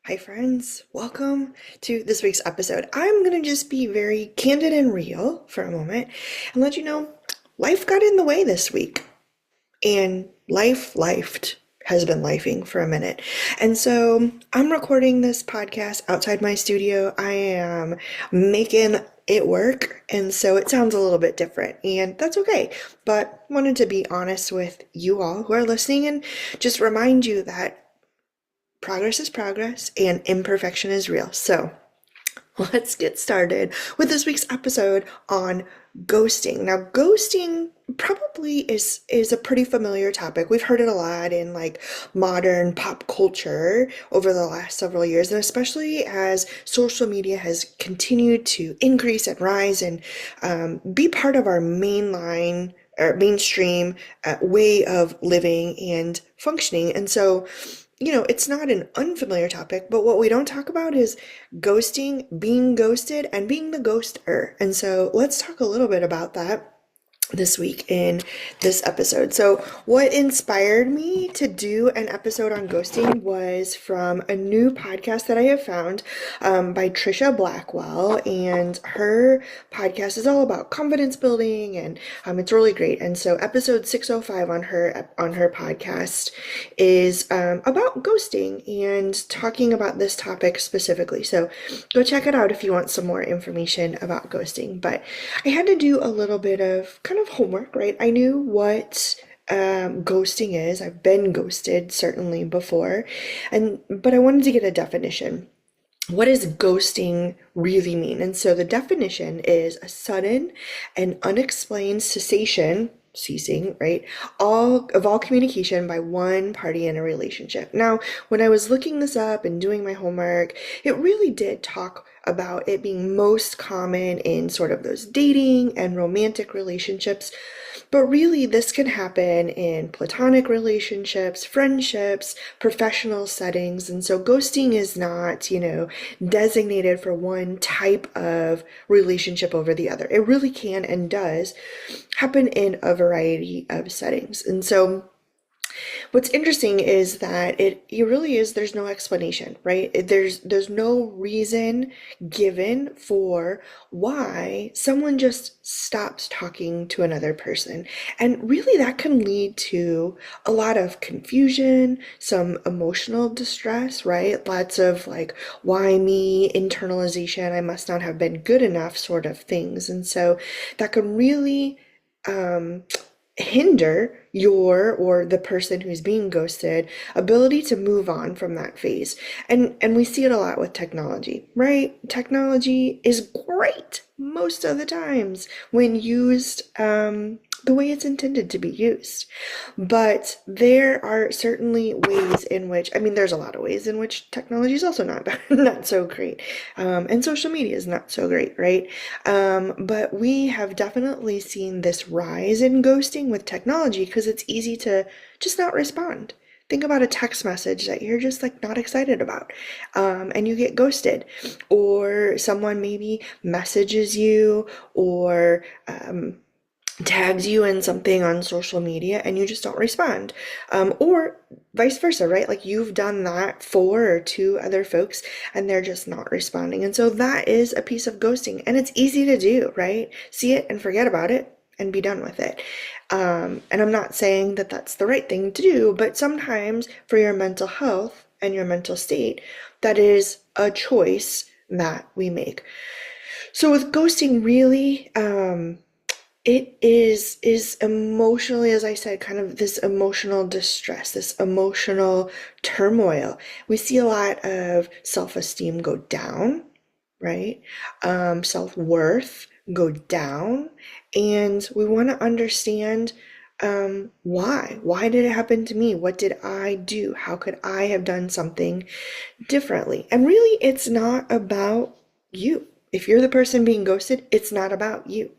Hi, friends. Welcome to this week's episode. I'm going to just be very candid and real for a moment and let you know life got in the way this week. And lifed has been lifing for a minute. And so I'm recording this podcast outside my studio. I am making it work. And so it sounds a little bit different. And that's okay. But wanted to be honest with you all who are listening and just remind you that progress is progress and imperfection is real. So let's get started with this week's episode on ghosting. Now, ghosting probably is a pretty familiar topic. We've heard it a lot in like modern pop culture over the last several years, and especially as social media has continued to increase and rise and be part of our mainline or mainstream way of living and functioning. And so it's not an unfamiliar topic, but what we don't talk about is ghosting, being ghosted, and being the ghoster. And so let's talk a little bit about that this week in this episode. So what inspired me to do an episode on ghosting was from a new podcast that I have found by Trisha Blackwell, and her podcast is all about confidence building, and it's really great. And so episode 605 on her podcast is about ghosting and talking about this topic specifically. So go check it out if you want some more information about ghosting. But I had to do a little bit of kind of homework, right? I knew what ghosting is. I've been ghosted certainly before, but I wanted to get a definition. What does ghosting really mean? And so the definition is a sudden and unexplained ceasing, right? All communication by one party in a relationship. Now, when I was looking this up and doing my homework, it really did talk about it being most common in sort of those dating and romantic relationships. But really, this can happen in platonic relationships, friendships, professional settings. And so ghosting is not, designated for one type of relationship over the other. It really can and does happen in a variety of settings. And so what's interesting is that it really is, there's no explanation, right? There's no reason given for why someone just stops talking to another person. And really that can lead to a lot of confusion, some emotional distress, right? Lots of like, why me, internalization, I must not have been good enough sort of things. And so that can really um, hinder your or the person who's being ghosted ability to move on from that phase. And we see it a lot with technology, right? Technology is great most of the times when used the way it's intended to be used. But there are certainly ways in which, I mean, there's a lot of ways in which technology is also not not so great, and social media is not so great, right? But we have definitely seen this rise in ghosting with technology because it's easy to just not respond. Think about a text message that you're just like not excited about, and you get ghosted, or someone maybe messages you or tags you in something on social media and you just don't respond. Or vice versa, right? Like you've done that for or two other folks and they're just not responding. And so that is a piece of ghosting and it's easy to do, right? See it and forget about it and be done with it. And I'm not saying that that's the right thing to do, but sometimes for your mental health and your mental state, that is a choice that we make. So with ghosting, really, it is emotionally, as I said, kind of this emotional distress, this emotional turmoil. We see a lot of self-esteem go down, right? Self-worth go down, and we want to understand why. Why did it happen to me? What did I do? How could I have done something differently? And really, it's not about you. If you're the person being ghosted, it's not about you.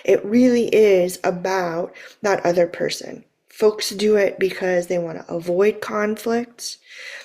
It really is about that other person. Folks do it because they want to avoid conflicts.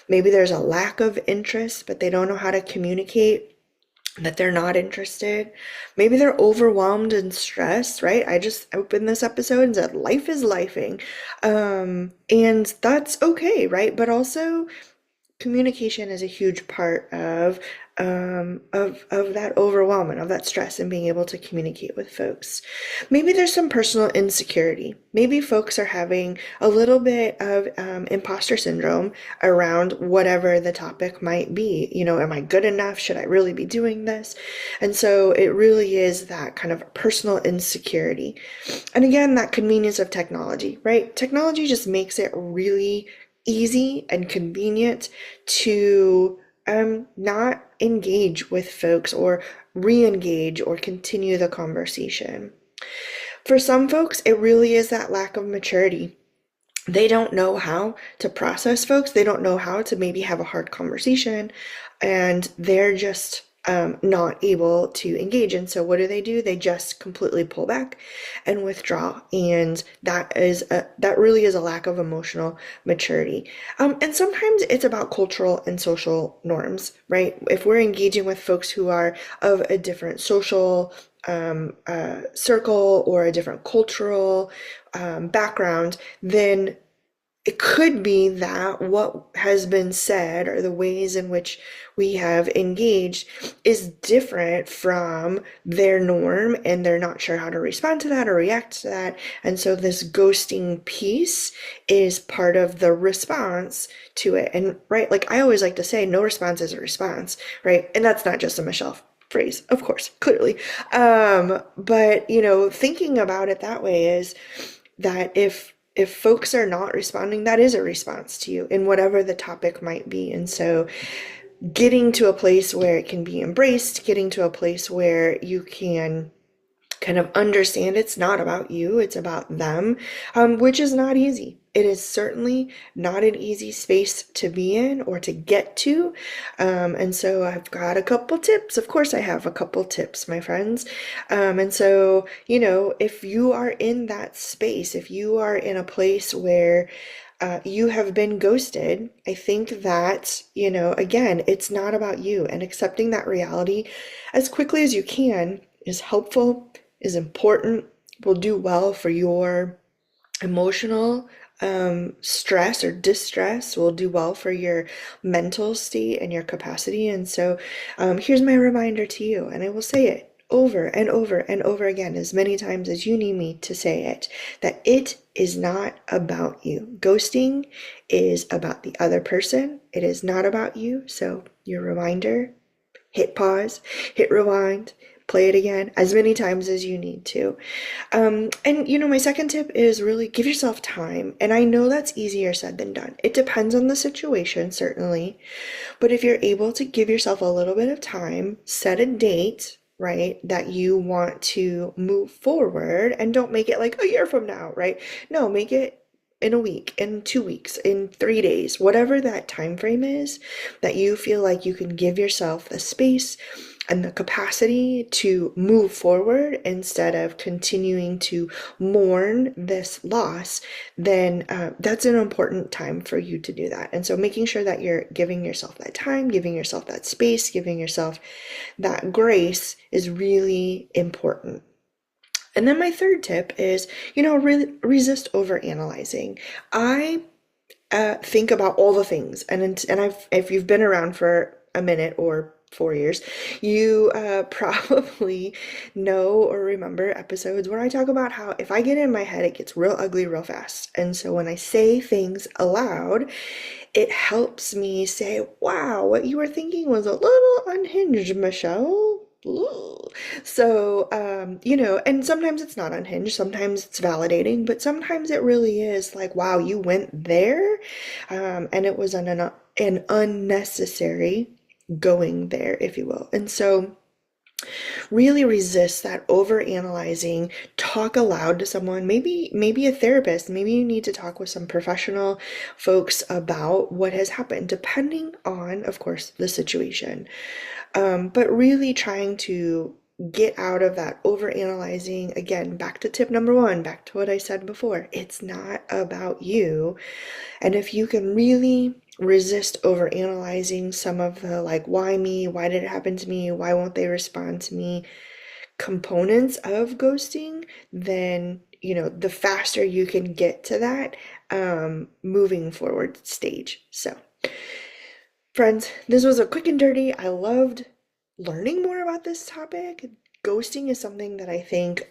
Maybe there's a lack of interest, but they don't know how to communicate that they're not interested. Maybe they're overwhelmed and stressed, right? I just opened this episode and said life is lifing. And that's okay, right? But also communication is a huge part of that overwhelm and of that stress and being able to communicate with folks. Maybe there's some personal insecurity. Maybe folks are having a little bit of imposter syndrome around whatever the topic might be. Am I good enough? Should I really be doing this? And so it really is that kind of personal insecurity. And again, that convenience of technology, right? Technology just makes it really easy and convenient to not engage with folks or re-engage or continue the conversation. For some folks, it really is that lack of maturity. They don't know how to process folks. They don't know how to maybe have a hard conversation, and they're just not able to engage. And so what do? They just completely pull back and withdraw. And that really is a lack of emotional maturity. And sometimes it's about cultural and social norms, right? If we're engaging with folks who are of a different social circle or a different cultural background, then it could be that what has been said or the ways in which we have engaged is different from their norm, and they're not sure how to respond to that or react to that. And so this ghosting piece is part of the response to it. And right, like I always like to say, no response is a response, right? And that's not just a Michelle phrase, of course, clearly. But thinking about it that way is that if folks are not responding, that is a response to you in whatever the topic might be. And so getting to a place where it can be embraced, getting to a place where you can kind of understand it's not about you, it's about them, which is not easy. It is certainly not an easy space to be in or to get to. And so I've got a couple tips. Of course, I have a couple tips, my friends. And so, if you are in that space, if you are in a place where you have been ghosted, I think that, again, it's not about you, and accepting that reality as quickly as you can is helpful, is important, will do well for your emotional stress or distress, will do well for your mental state and your capacity. And so here's my reminder to you, and I will say it over and over and over again as many times as you need me to say it, that it is not about you. Ghosting is about the other person. It is not about you. So your reminder, hit pause, hit rewind, play it again as many times as you need to. And my second tip is really give yourself time. And I know that's easier said than done. It depends on the situation, certainly. But if you're able to give yourself a little bit of time, set a date, right, that you want to move forward, and don't make it like a year from now, right? No, make it in a week, in 2 weeks, in 3 days, whatever that time frame is, that you feel like you can give yourself the space and the capacity to move forward instead of continuing to mourn this loss, then that's an important time for you to do that. And so making sure that you're giving yourself that time, giving yourself that space, giving yourself that grace is really important. And then my third tip is, really resist overanalyzing. I think about all the things, and if you've been around for a minute or 4 years, you probably know or remember episodes where I talk about how if I get in my head, it gets real ugly real fast. And so when I say things aloud, it helps me say, wow, what you were thinking was a little unhinged, Michelle. Ooh. So, and sometimes it's not unhinged, sometimes it's validating, but sometimes it really is like, wow, you went there, and it was an unnecessary going there, if you will. And so really resist that over analyzing. Talk aloud to someone, maybe a therapist. Maybe you need to talk with some professional folks about what has happened, depending on, of course, the situation. But really trying to get out of that over analyzing. Again, back to tip number one, back to what I said before. It's not about you. And if you can really resist over analyzing some of the like, why me? Why did it happen to me? Why won't they respond to me? Components of ghosting, then the faster you can get to that moving forward stage. So Friends, this was a quick and dirty. I loved learning more about this topic. Ghosting is something that I think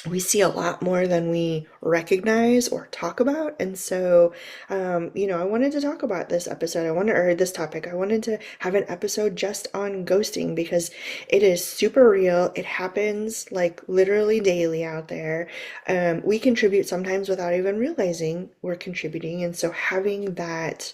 we see a lot more than we recognize or talk about. And so, I wanted to talk about this episode. Or this topic. I wanted to have an episode just on ghosting because it is super real. It happens like literally daily out there. We contribute sometimes without even realizing we're contributing. And so having that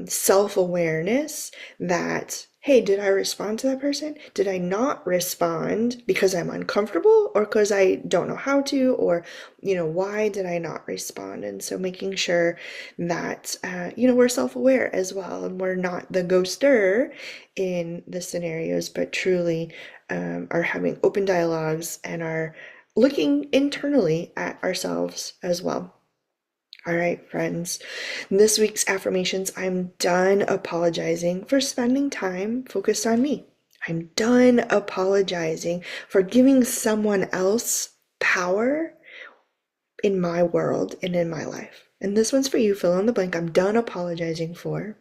self-awareness that, hey, did I respond to that person? Did I not respond because I'm uncomfortable or because I don't know how to? Or, why did I not respond? And so making sure that, we're self-aware as well and we're not the ghoster in the scenarios, but truly are having open dialogues and are looking internally at ourselves as well. All right, friends. This week's affirmations, I'm done apologizing for spending time focused on me. I'm done apologizing for giving someone else power in my world and in my life. And this one's for you, fill in the blank. I'm done apologizing for.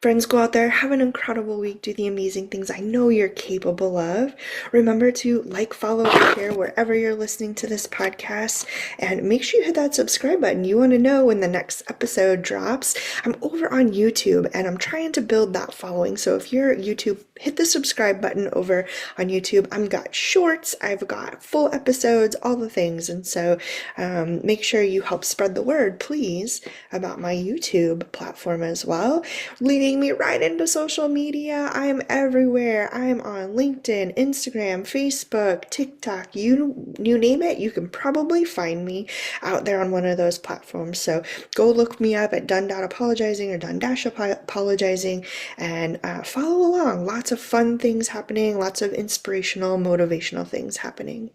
Friends, go out there, have an incredible week, do the amazing things I know you're capable of. Remember to like, follow, and share wherever you're listening to this podcast, and make sure you hit that subscribe button. You want to know when the next episode drops. I'm over on YouTube, and I'm trying to build that following, so if you're YouTube, hit the subscribe button over on YouTube. I've got shorts, I've got full episodes, all the things, and so make sure you help spread the word, please, about my YouTube platform as well. Leading me right into social media. I'm everywhere. I'm on LinkedIn, Instagram, Facebook, TikTok, you name it, you can probably find me out there on one of those platforms. So go look me up at done.apologizing or done-apologizing and follow along. Lots of fun things happening, lots of inspirational, motivational things happening.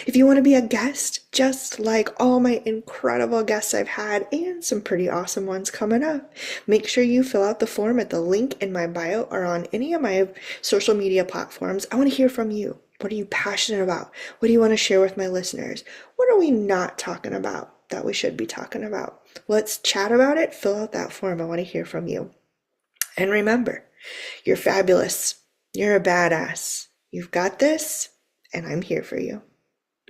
If you want to be a guest, just like all my incredible guests I've had and some pretty awesome ones coming up, make sure you fill out the form at the link in my bio or on any of my social media platforms. I want to hear from you. What are you passionate about? What do you want to share with my listeners? What are we not talking about that we should be talking about? Let's chat about it. Fill out that form. I want to hear from you. And remember, you're fabulous. You're a badass. You've got this, and I'm here for you.